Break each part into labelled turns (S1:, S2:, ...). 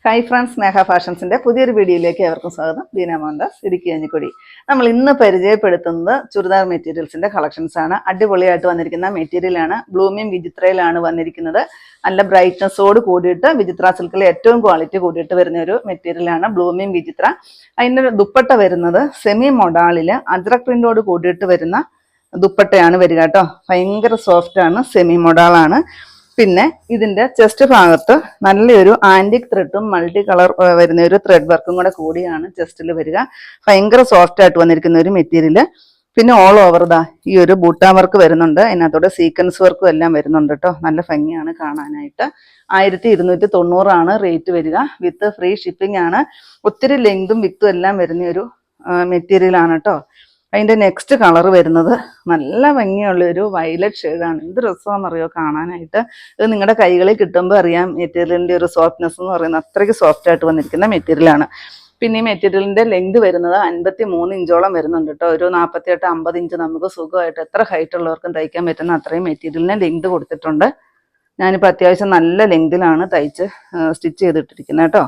S1: Hi friends, സ്നേഹ ഫാഷൻസിന്റെ പുതിയൊരു വീഡിയോയിലേക്ക് ഏവർക്കും സ്വാഗതം. ദീന മോഹൻദാസ്, ഇടുക്കി കഞ്ഞിക്കുടി. നമ്മൾ ഇന്ന് പരിചയപ്പെടുത്തുന്നത് ചുരിദാർ മെറ്റീരിയൽസിന്റെ കളക്ഷൻസ് ആണ്. അടിപൊളിയായിട്ട് വന്നിരിക്കുന്ന മെറ്റീരിയലാണ്. ബ്ലൂമിയും വിചിത്രയിലാണ് വന്നിരിക്കുന്നത്. നല്ല ബ്രൈറ്റ്നസ്സോട് കൂടിയിട്ട് വിചിത്ര സിൽക്കിലെ ഏറ്റവും ക്വാളിറ്റി കൂടിയിട്ട് വരുന്ന ഒരു മെറ്റീരിയലാണ് ബ്ലൂമിയും വിചിത്ര. അതിൻ്റെ ദുപ്പട്ട വരുന്നത് സെമി മൊഡാളില് അജ്രക് പ്രിന്റോട് കൂടിയിട്ട് വരുന്ന ദുപ്പട്ടയാണ് വരിക കേട്ടോ. ഭയങ്കര സോഫ്റ്റ് ആണ്, സെമി മൊഡാളാണ്. പിന്നെ ഇതിന്റെ ചെസ്റ്റ് ഭാഗത്ത് നല്ലൊരു ആന്റിക് ത്രെഡും മൾട്ടി കളർ വരുന്ന ഒരു ത്രെഡ് വർക്കും കൂടിയാണ് ചെസ്റ്റിൽ വരിക. ഭയങ്കര സോഫ്റ്റ് ആയിട്ട് വന്നിരിക്കുന്ന ഒരു മെറ്റീരിയല്. പിന്നെ ഓൾ ഓവർ ഈ ഒരു ബൂട്ടാ വർക്ക് വരുന്നുണ്ട്. അതിനകത്തോടെ സീക്വൻസ് വർക്കും എല്ലാം വരുന്നുണ്ട് കേട്ടോ. നല്ല ഭംഗിയാണ് കാണാനായിട്ട്. 1290 റേറ്റ് വരിക. വിത്ത് ഫ്രീ ഷിപ്പിംഗ് ആണ്. ഒത്തിരി ലെങ്തും വിത്തും എല്ലാം വരുന്ന ഒരു മെറ്റീരിയൽ ആണ് കേട്ടോ. അതിൻ്റെ നെക്സ്റ്റ് കളർ വരുന്നത് നല്ല ഭംഗിയുള്ള ഒരു വയലറ്റ് ഷെയ്ഡാണ്. എന്ത് രസമാണെന്നറിയോ കാണാനായിട്ട്. ഇത് നിങ്ങളുടെ കൈകളിൽ കിട്ടുമ്പോൾ അറിയാം മെറ്റീരിയലിൻ്റെ ഒരു സോഫ്റ്റ്നെസ് എന്ന് പറയുന്നത്. അത്രയ്ക്ക് സോഫ്റ്റ് ആയിട്ട് വന്നിരിക്കുന്ന മെറ്റീരിയലാണ്. പിന്നെ ഈ മെറ്റീരിയലിൻ്റെ ലെങ്ത് വരുന്നത് 53 ഇഞ്ചോളം വരുന്നുണ്ട് കേട്ടോ. ഒരു 48-50 ഇഞ്ച് നമുക്ക് സുഖമായിട്ട് എത്ര ഹൈറ്റ് ഉള്ളവർക്കും തയ്ക്കാൻ പറ്റുന്ന അത്രയും മെറ്റീരിയലിന് ലെങ്ത് കൊടുത്തിട്ടുണ്ട്. ഞാനിപ്പോൾ അത്യാവശ്യം നല്ല ലെങ്തിലാണ് തയ്ച്ച് സ്റ്റിച്ച് ചെയ്തിട്ടിരിക്കുന്നത് കേട്ടോ.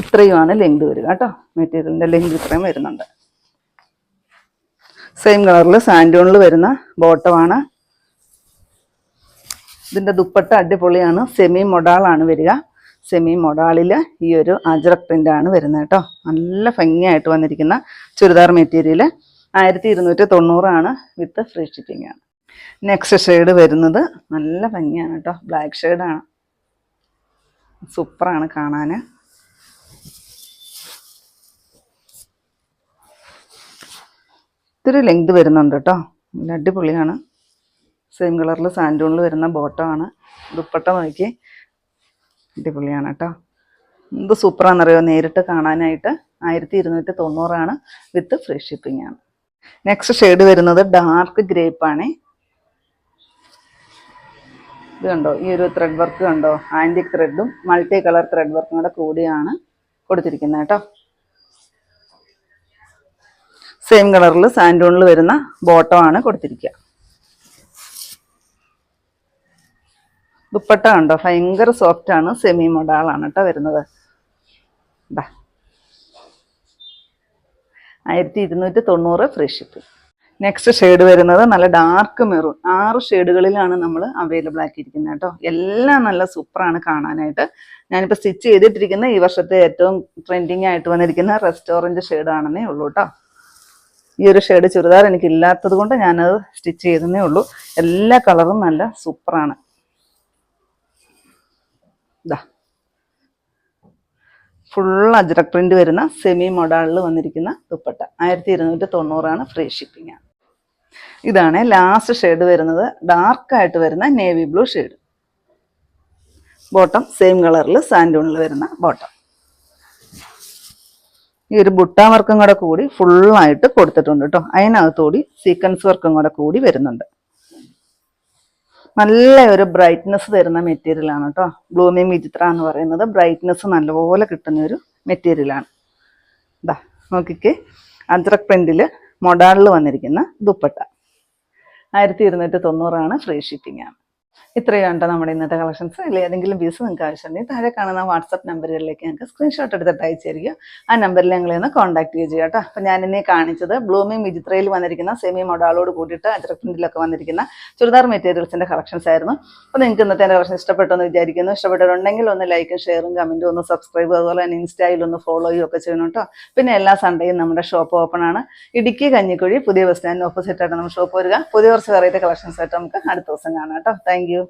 S1: ഇത്രയുമാണ് ലെങ്ത് വരിക കേട്ടോ. മെറ്റീരിയലിൻ്റെ ലെങ്ത് ഇത്രയും വരുന്നുണ്ട്. സെയിം കളറിൽ സാൻഡൂണിൽ വരുന്ന ബോട്ടമാണ്. ഇതിൻ്റെ ദുപ്പട്ട അടിപൊളിയാണ്. സെമി മൊഡാളാണ് വരിക. സെമി മൊഡാളിൽ ഈ ഒരു അജ്രക് പ്രിൻ്റാണ് വരുന്നത് കേട്ടോ. നല്ല ഭംഗിയായിട്ട് വന്നിരിക്കുന്ന ചുരിദാർ മെറ്റീരിയൽ. 1290 വിത്ത് ഫ്രീ ഷിപ്പിംഗ് ആണ്. നെക്സ്റ്റ് ഷെയ്ഡ് വരുന്നത് നല്ല ഭംഗിയാണ് കേട്ടോ. ബ്ലാക്ക് ഷെയ്ഡാണ്. സൂപ്പറാണ് കാണാൻ. ഇത്തിരി ലെങ്ത് വരുന്നുണ്ട് കേട്ടോ. നല്ല അടിപൊളിയാണ്. സെയിം കളറിൽ സാൻഡൂണിൽ വരുന്ന ബോട്ടമാണ്. ദുപ്പട്ട നോക്കി അടിപൊളിയാണ് കേട്ടോ. എന്ത് സൂപ്പറാണെന്നറിയോ നേരിട്ട് കാണാനായിട്ട്. 1290 വിത്ത് ഫ്രീ ഷിപ്പിംഗ് ആണ്. നെക്സ്റ്റ് ഷെയ്ഡ് വരുന്നത് ഡാർക്ക് ഗ്രേപ്പാണ്. ഇത് കണ്ടോ, ഈ ഒരു ത്രെഡ് വർക്ക് കണ്ടോ. ആൻറ്റിക് ത്രെഡും മൾട്ടി കളർ ത്രെഡ് വർക്കും കൂടിയാണ് കൊടുത്തിരിക്കുന്നത് കേട്ടോ. സെയിം കളറിൽ സാൻഡൂണിൽ വരുന്ന ബോട്ടമാണ് കൊടുത്തിരിക്കുക. ദുപ്പട്ട കണ്ടോ, ഭയങ്കര സോഫ്റ്റ് ആണ്. സെമി മൊഡാളാണ് കേട്ടോ വരുന്നത്. 1290 ഫ്രീ ഷിപ്പിംഗ്. നെക്സ്റ്റ് ഷെയ്ഡ് വരുന്നത് നല്ല ഡാർക്ക് മെറൂൺ. 6 ഷെയ്ഡുകളിലാണ് നമ്മൾ അവൈലബിൾ ആക്കിയിരിക്കുന്നത് കേട്ടോ. എല്ലാം നല്ല സൂപ്പറാണ് കാണാനായിട്ട്. ഞാനിപ്പോൾ സ്റ്റിച്ച് ചെയ്തിട്ടിരിക്കുന്ന ഈ വർഷത്തെ ഏറ്റവും ട്രെൻഡിങ് ആയിട്ട് വന്നിരിക്കുന്ന റെസ്റ്റോറൻറ്റ് ഷെയ്ഡാണെന്നേ ഉള്ളൂ കേട്ടോ. ഈ ഒരു ഷെയ്ഡ് ചുരിദാർ എനിക്ക് ഇല്ലാത്തത് കൊണ്ട് ഞാനത് സ്റ്റിച്ച് ചെയ്തതേ ഉള്ളൂ. എല്ലാ കളറും നല്ല സൂപ്പറാണ്. ഫുൾ അജ്രക് പ്രിന്റ് വരുന്ന സെമി മൊഡാളിൽ വന്നിരിക്കുന്ന ദുപ്പട്ട. 1290 ഫ്രീ ഷിപ്പിംഗ് ആണ്. ഇതാണ് ലാസ്റ്റ് ഷെയ്ഡ് വരുന്നത്. ഡാർക്കായിട്ട് വരുന്ന navy blue shade. Bottom same കളറിൽ സാൻഡൂണിൽ വരുന്ന ബോട്ടം. ഈ ഒരു ബുട്ടാ വർക്കും കൂടി ഫുള്ളായിട്ട് കൊടുത്തിട്ടുണ്ട് കേട്ടോ. അതിനകത്തുകൂടി സീക്വൻസ് വർക്കും കൂടി വരുന്നുണ്ട്. നല്ല ഒരു ബ്രൈറ്റ്നസ് തരുന്ന മെറ്റീരിയലാണ് കേട്ടോ. ബ്ലൂമിയും വിചിത്ര എന്ന് പറയുന്നത് ബ്രൈറ്റ്നസ് നല്ലപോലെ കിട്ടുന്ന ഒരു മെറ്റീരിയലാണ്. നോക്കിക്കേ, അജ്രക് പ്രിന്റിൽ മൊഡാളിൽ വന്നിരിക്കുന്ന ദുപ്പട്ട. 1290 ഫ്രീ ഷിപ്പിംഗ് ആണ്. ഇത്രയും കേട്ടോ നമ്മുടെ ഇന്നത്തെ കളക്ഷൻസ്. അതിൽ ഏതെങ്കിലും പീസ് നിങ്ങൾക്ക് ആവശ്യമുണ്ടെങ്കിൽ താഴെ കാണുന്ന വാട്സപ്പ് നമ്പറുകളിലേക്ക് ഞങ്ങൾക്ക് സ്ക്രീൻഷോട്ട് എടുത്തിട്ട് അയച്ചു തരിക. ആ നമ്പറിൽ ഞങ്ങളെ ഒന്ന് കോൺടാക്ട് ചെയ്യുക കേട്ടോ. അപ്പോൾ ഞാനിന്നെ കാണിച്ചത് ബ്ലൂമിയും വിചിത്രയിൽ വന്നിരിക്കുന്ന സെമി മൊഡാളോട് കൂടിയിട്ട് അജ്രക് പ്രിന്റിലൊക്കെ വന്നിരിക്കുന്ന ചുരിദാർ മെറ്റീരിയൽസിൻ്റെ കളക്ഷൻസ് ആയിരുന്നു. അപ്പോൾ നിങ്ങൾക്ക് ഇന്നത്തെ കളക്ഷൻ ഇഷ്ടപ്പെട്ടെന്ന് വിചാരിക്കുന്നു. ഇഷ്ടപ്പെട്ടിട്ടുണ്ടെങ്കിൽ ഒന്ന് ലൈക്കും ഷെയറും കമൻറ്റും ഒന്ന് സബ്സ്ക്രൈബ്, അതുപോലെ തന്നെ ഇൻസ്റ്റയിൽ ഒന്ന് ഫോളോയും ഒക്കെ ചെയ്യണം കേട്ടോ. പിന്നെ എല്ലാ സൺഡേയും നമ്മുടെ ഷോപ്പ് ഓപ്പൺ ആണ്. ഇടുക്കി കഞ്ഞിക്കുഴി പുതിയ ബസ് സ്റ്റാൻഡിന് ഓപ്പോസിറ്റ് ആയിട്ട് നമ്മുടെ ഷോപ്പ് വരിക. പുതിയ കുറച്ച് വെറൈറ്റി കളക്ഷൻസ് ആയിട്ട് നമുക്ക് അടുത്ത ദിവസം കാണാം കേട്ടോ. Thank you.